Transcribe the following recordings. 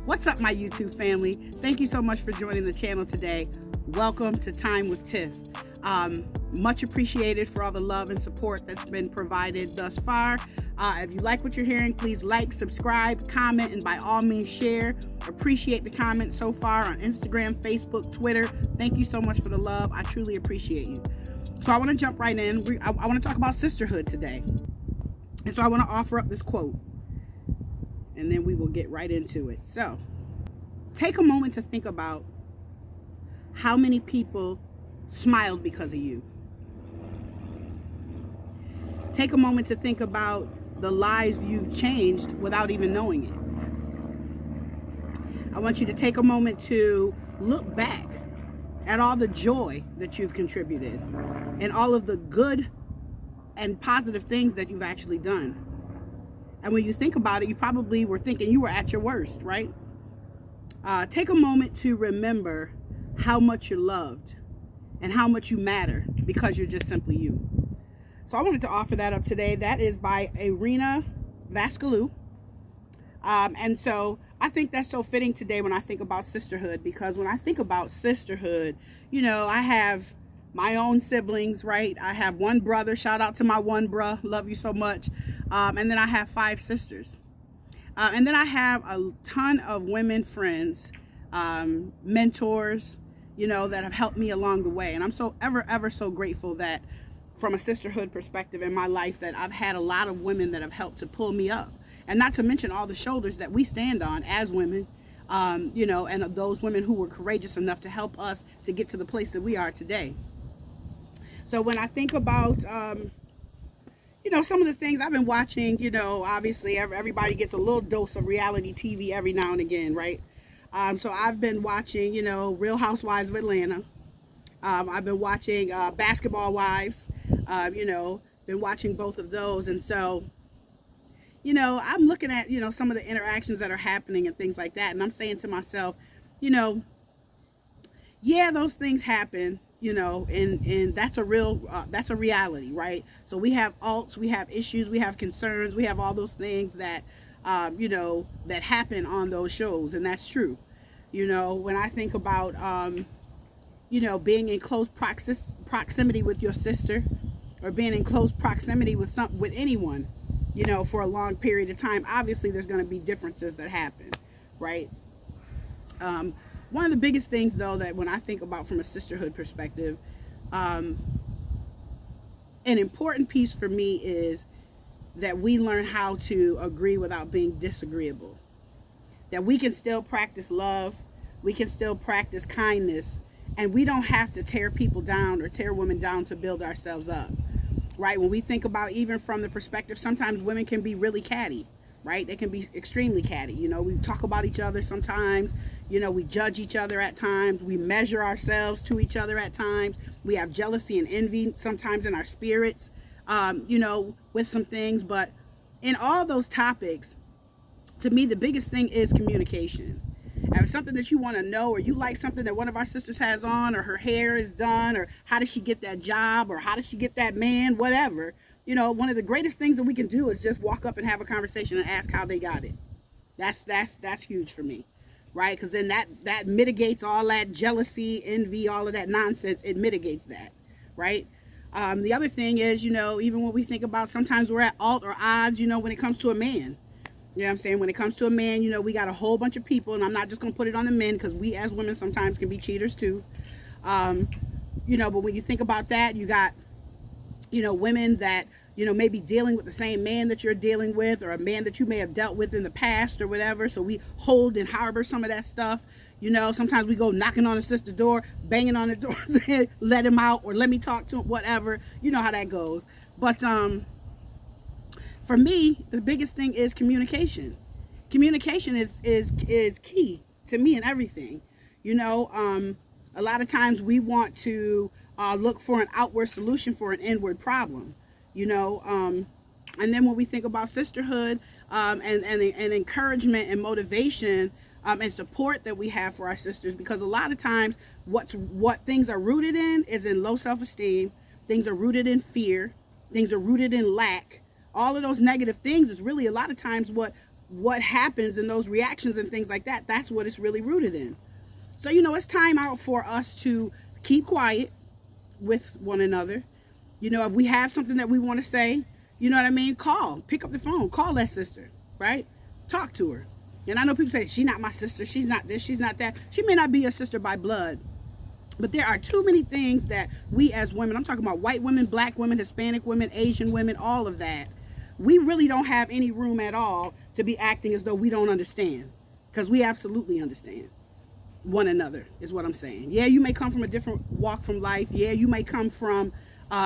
What's up, my YouTube family? Thank you so much for joining the channel today. Welcome to Time with Tiff. Much appreciated for all the love and support that's been provided thus far. If you like what you're hearing, please like, subscribe, comment, and by all means share. Appreciate the comments so far on Instagram, Facebook, Twitter. Thank you so much for the love. I truly appreciate you. So I want to jump right in. I want to talk about sisterhood today. And so I want to offer up this quote, and then we will get right into it. So take a moment to think about how many people smiled because of you. Take a moment to think about the lives you've changed without even knowing it. I want you to take a moment to look back at all the joy that you've contributed and all of the good and positive things that you've actually done. And when you think about it, you probably were thinking you were at your worst, right? Take a moment to remember how much you're loved and how much you matter because you're just simply you. So I wanted to offer that up today. That is by Irina Vasculou. And so I think that's so fitting today when I think about sisterhood, because when I think about sisterhood, you know, I have my own siblings, right? I have one brother. Shout out to my one bruh. Love you so much. And then I have 5 sisters. And then I have a ton of women friends, mentors, you know, that have helped me along the way. And I'm so ever so grateful that from a sisterhood perspective in my life that I've had a lot of women that have helped to pull me up. And not to mention all the shoulders that we stand on as women, you know, and those women who were courageous enough to help us to get to the place that we are today. So when I think about, you know, some of the things I've been watching, you know, obviously everybody gets a little dose of reality TV every now and again, right? So I've been watching, you know, Real Housewives of Atlanta. I've been watching Basketball Wives, you know, been watching both of those. And so, you know, I'm looking at, you know, some of the interactions that are happening and things like that. And I'm saying to myself, you know, yeah, those things happen, you know, and that's a real, that's a reality, right? So we have alts, we have issues, we have concerns, we have all those things that, you know, that happen on those shows. And that's true. You know, when I think about, you know, being in close proximity with your sister, or being in close proximity with anyone, you know, for a long period of time, obviously there's going to be differences that happen, right? One of the biggest things, though, that when I think about from a sisterhood perspective, an important piece for me is that we learn how to agree without being disagreeable. That we can still practice love, we can still practice kindness, and we don't have to tear people down or tear women down to build ourselves up, right? When we think about, even from the perspective, sometimes women can be really catty, right? They can be extremely catty. You know, we talk about each other sometimes, you know, we judge each other at times, we measure ourselves to each other at times, we have jealousy and envy sometimes in our spirits, you know, with some things. But in all those topics, to me, the biggest thing is communication. And if something that you want to know, or you like something that one of our sisters has on, or her hair is done, or how does she get that job, or how does she get that man, whatever, you know, one of the greatest things that we can do is just walk up and have a conversation and ask how they got it. That's huge for me, right? Because then that mitigates all that jealousy, envy, all of that nonsense. It mitigates that, right? The other thing is, you know, even when we think about, sometimes we're at alt or odds, you know, when it comes to a man. You know what I'm saying? When it comes to a man, you know, we got a whole bunch of people, and I'm not just going to put it on the men, because we as women sometimes can be cheaters too. You know, but when you think about that, you got, you know, women that, you know, may be dealing with the same man that you're dealing with, or a man that you may have dealt with in the past or whatever. So we hold and harbor some of that stuff. You know, sometimes we go knocking on a sister's door, banging on the door, saying, let him out, or let me talk to him, whatever. You know how that goes. But, for me, the biggest thing is communication. Communication is key to me in everything. You know, a lot of times we want to look for an outward solution for an inward problem. You know, and then when we think about sisterhood, and encouragement and motivation, and support that we have for our sisters, because a lot of times what things are rooted in is in low self-esteem. Things are rooted in fear. Things are rooted in lack. All of those negative things is really a lot of times what what happens in those reactions and things like that, that's what it's really rooted in. So, you know, it's time out for us to keep quiet with one another. You know, if we have something that we want to say, you know what I mean? Pick up the phone, call that sister, right? Talk to her. And I know people say, she's not my sister, she's not this, she's not that. She may not be your sister by blood, but there are too many things that we as women, I'm talking about white women, black women, Hispanic women, Asian women, all of that, we really don't have any room at all to be acting as though we don't understand, because we absolutely understand one another, is what I'm saying. Yeah, you may come from a different walk from life. Yeah, you may come from,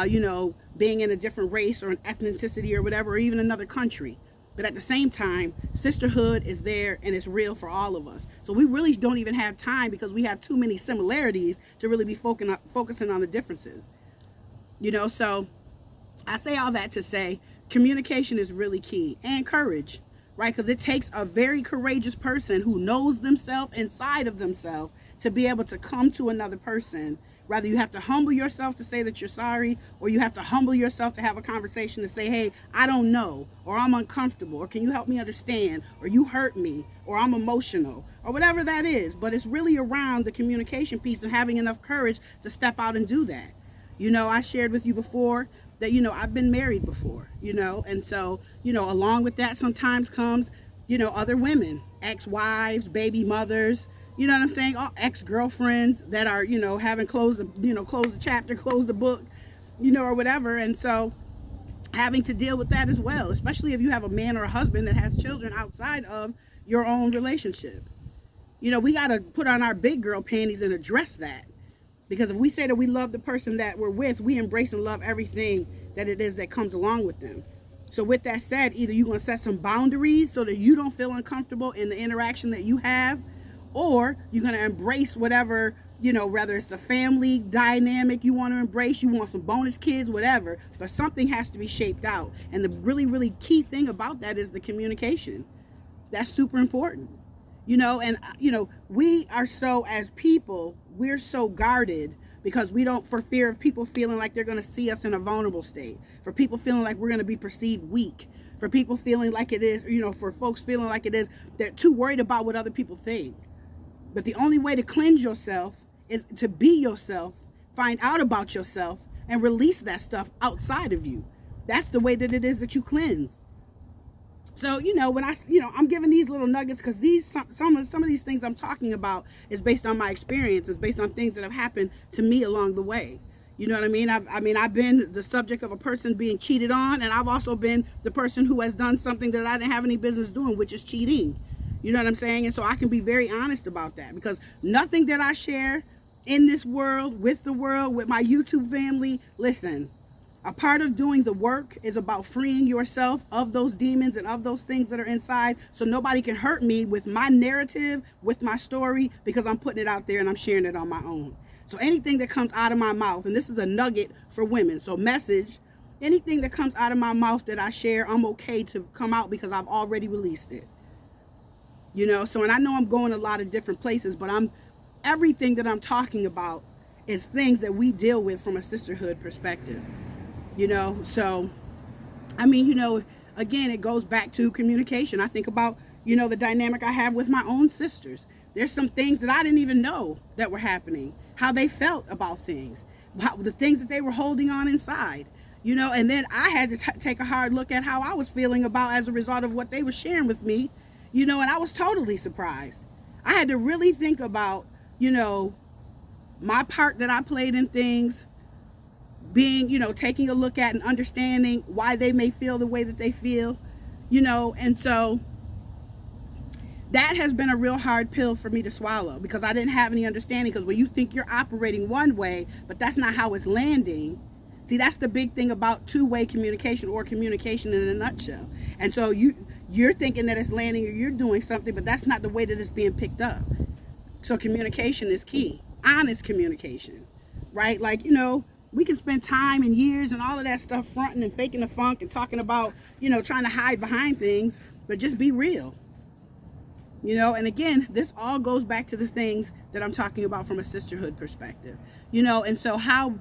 you know, being in a different race or an ethnicity or whatever, or even another country. But at the same time, sisterhood is there and it's real for all of us. So we really don't even have time, because we have too many similarities to really be focusing on the differences. You know, so I say all that to say communication is really key, and courage, right? Because it takes a very courageous person who knows themselves inside of themselves to be able to come to another person. Rather, you have to humble yourself to say that you're sorry, or you have to humble yourself to have a conversation to say, hey, I don't know, or I'm uncomfortable, or can you help me understand, or you hurt me, or I'm emotional, or whatever that is. But it's really around the communication piece and having enough courage to step out and do that. You know, I shared with you before that, you know, I've been married before, you know, and so, you know, along with that sometimes comes, you know, other women, ex-wives, baby mothers, you know what I'm saying? All ex-girlfriends that are, you know, haven't closed the chapter, closed the book, you know, or whatever. And so having to deal with that as well, especially if you have a man or a husband that has children outside of your own relationship. You know, we got to put on our big girl panties and address that. Because if we say that we love the person that we're with, we embrace and love everything that it is that comes along with them. So with that said, either you're going to set some boundaries so that you don't feel uncomfortable in the interaction that you have, or you're going to embrace whatever, you know, whether it's the family dynamic you want to embrace, you want some bonus kids, whatever, but something has to be shaped out. And the really, really key thing about that is the communication. That's super important. You know, and, you know, we are so, as people, we're so guarded because we don't, for fear of people feeling like they're going to see us in a vulnerable state, for people feeling like we're going to be perceived weak, for people feeling like it is, you know, for folks feeling like it is, they're too worried about what other people think. But the only way to cleanse yourself is to be yourself, find out about yourself, and release that stuff outside of you. That's the way that it is that you cleanse. So, you know, when I'm giving these little nuggets because some of these things I'm talking about is based on my experience. It's based on things that have happened to me along the way. You know what I mean? I've been the subject of a person being cheated on, and I've also been the person who has done something that I didn't have any business doing, which is cheating. You know what I'm saying? And so I can be very honest about that, because nothing that I share in this world, with my YouTube family, listen, a part of doing the work is about freeing yourself of those demons and of those things that are inside, so nobody can hurt me with my narrative, with my story, because I'm putting it out there and I'm sharing it on my own. So anything that comes out of my mouth, and this is a nugget for women, so message, anything that comes out of my mouth that I share, I'm okay to come out because I've already released it. You know, so, and I know I'm going a lot of different places, but everything that I'm talking about is things that we deal with from a sisterhood perspective. You know, so, I mean, you know, again, it goes back to communication. I think about, you know, the dynamic I have with my own sisters. There's some things that I didn't even know that were happening, how they felt about things, the things that they were holding on inside, you know, and then I had to take a hard look at how I was feeling about as a result of what they were sharing with me, you know, and I was totally surprised. I had to really think about, you know, my part that I played in things, being, you know, taking a look at and understanding why they may feel the way that they feel, you know, and so that has been a real hard pill for me to swallow, because I didn't have any understanding. Because when you think you're operating one way, but that's not how it's landing. See, that's the big thing about two-way communication, or communication in a nutshell. And so you're thinking that it's landing or you're doing something, but that's not the way that it's being picked up. So communication is key. Honest communication, right? Like, you know, we can spend time and years and all of that stuff fronting and faking the funk and talking about, you know, trying to hide behind things, but just be real. You know, and again, this all goes back to the things that I'm talking about from a sisterhood perspective. You know, and so how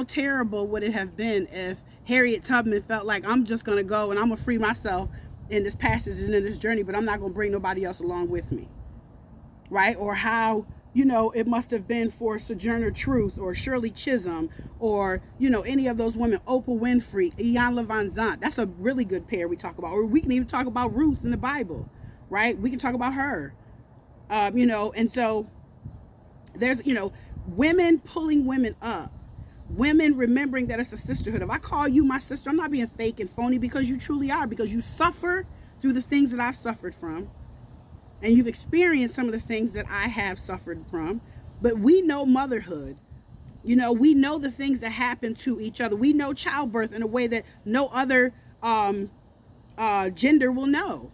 terrible would it have been if Harriet Tubman felt like, I'm just going to go and I'm going to free myself in this passage and in this journey, but I'm not going to bring nobody else along with me, right? Or how, it must have been for Sojourner Truth or Shirley Chisholm or, any of those women, Oprah Winfrey, Iyanla Vanzant. That's a really good pair we talk about. Or we can even talk about Ruth in the Bible, right? We can talk about her, and so there's, women pulling women up, women remembering that it's a sisterhood. If I call you my sister, I'm not being fake and phony, because you truly are, because you suffer through the things that I've suffered from. And you've experienced some of the things that I have suffered from. But we know motherhood. We know the things that happen to each other. We know childbirth in a way that no other gender will know.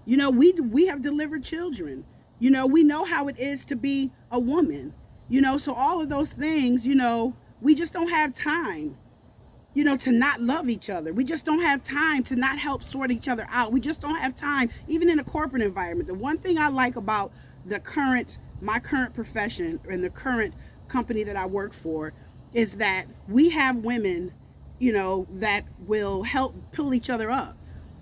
We have delivered children. We know how it is to be a woman. So all of those things, we just don't have time, to not love each other. We just don't have time to not help sort each other out. We just don't have time, even in a corporate environment. The one thing I like about my current profession and the current company that I work for is that we have women, that will help pull each other up.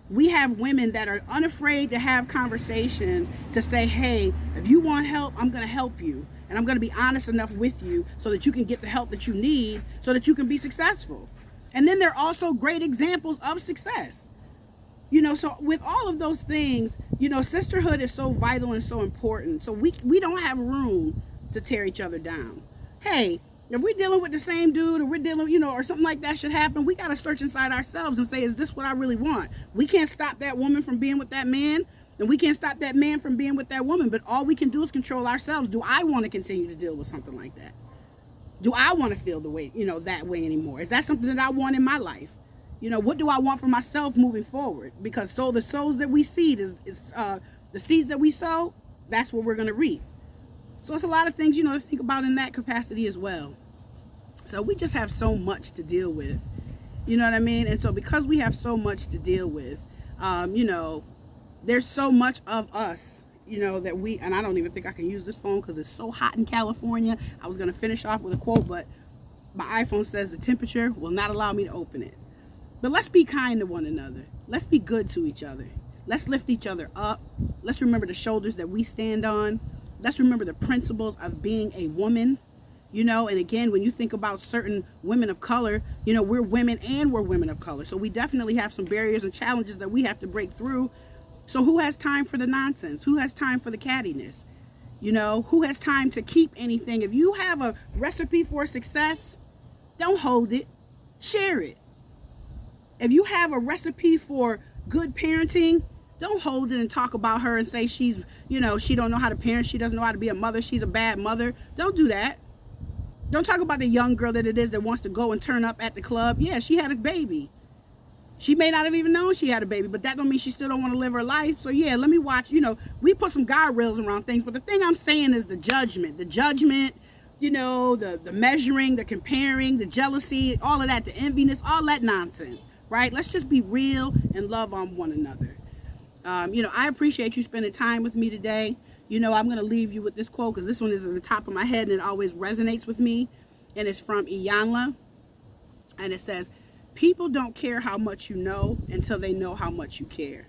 We have women that are unafraid to have conversations, to say, hey, if you want help, I'm going to help you. And I'm going to be honest enough with you so that you can get the help that you need so that you can be successful. And then there are also great examples of success. So with all of those things, sisterhood is so vital and so important. So we don't have room to tear each other down. Hey, if we're dealing with the same dude, or we're dealing, or something like that should happen, we got to search inside ourselves and say, is this what I really want? We can't stop that woman from being with that man, and we can't stop that man from being with that woman. But all we can do is control ourselves. Do I want to continue to deal with something like that? Do I want to feel the way, that way anymore? Is that something that I want in my life? What do I want for myself moving forward? Because the souls that we seed is the seeds that we sow, that's what we're going to reap. So it's a lot of things, to think about in that capacity as well. So we just have so much to deal with, you know what I mean? And so because we have so much to deal with, there's so much of us, that and I don't even think I can use this phone because it's so hot in California. I was going to finish off with a quote, but my iPhone says the temperature will not allow me to open it. But let's be kind to one another. Let's be good to each other. Let's lift each other up. Let's remember the shoulders that we stand on. Let's remember the principles of being a woman. And again, when you think about certain women of color, we're women and we're women of color. So we definitely have some barriers and challenges that we have to break through. So who has time for the nonsense? Who has time for the cattiness? Who has time to keep anything? If you have a recipe for success, don't hold it. Share it. If you have a recipe for good parenting, don't hold it and talk about her and say she's, she don't know how to parent. She doesn't know how to be a mother. She's a bad mother. Don't do that. Don't talk about the young girl that it is that wants to go and turn up at the club. Yeah, she had a baby. She may not have even known she had a baby, but that don't mean she still don't want to live her life. So yeah, let me watch, we put some guardrails around things, but the thing I'm saying is the judgment, the measuring, the comparing, the jealousy, all of that, the enviness, all that nonsense, right? Let's just be real and love on one another. I appreciate you spending time with me today. I'm going to leave you with this quote because this one is at the top of my head and it always resonates with me. And it's from Iyanla. And it says, people don't care how much you know until they know how much you care.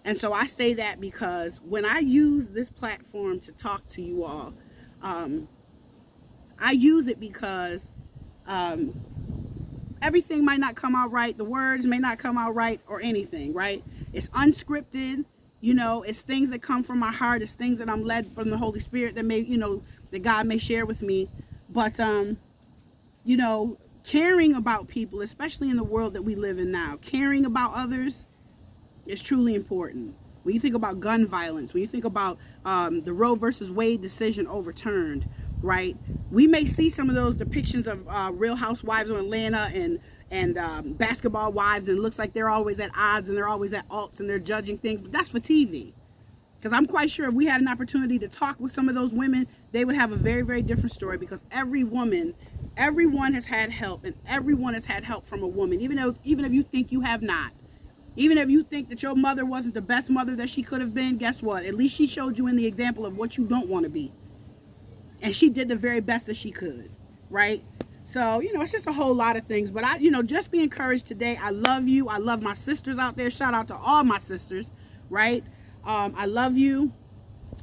And so I say that because when I use this platform to talk to you all, I use it because everything might not come out right. The words may not come out right or anything, right? It's unscripted. It's things that come from my heart. It's things that I'm led from the Holy Spirit that may, that God may share with me. But, caring about people, especially in the world that we live in now, caring about others is truly important. When you think about gun violence, when you think about the Roe versus Wade decision overturned, right? We may see some of those depictions of Real Housewives of Atlanta and Basketball Wives, and it looks like they're always at odds and they're always at alts and they're judging things, but that's for TV. Because I'm quite sure if we had an opportunity to talk with some of those women, they would have a very, very different story, because everyone has had help, and everyone has had help from a woman, even if you think you have not. Even if you think that your mother wasn't the best mother that she could have been, guess what? At least she showed you in the example of what you don't want to be. And she did the very best that she could, right? So, it's just a whole lot of things. But just be encouraged today. I love you. I love my sisters out there. Shout out to all my sisters, right? I love you.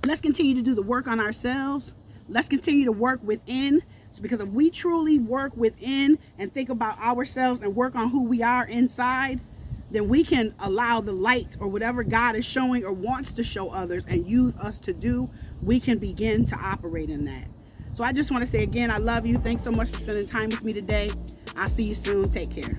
Let's continue to do the work on ourselves. Let's continue to work within. It's because if we truly work within and think about ourselves and work on who we are inside, then we can allow the light or whatever God is showing or wants to show others and use us to do, we can begin to operate in that. So I just want to say again, I love you. Thanks so much for spending time with me today. I'll see you soon. Take care.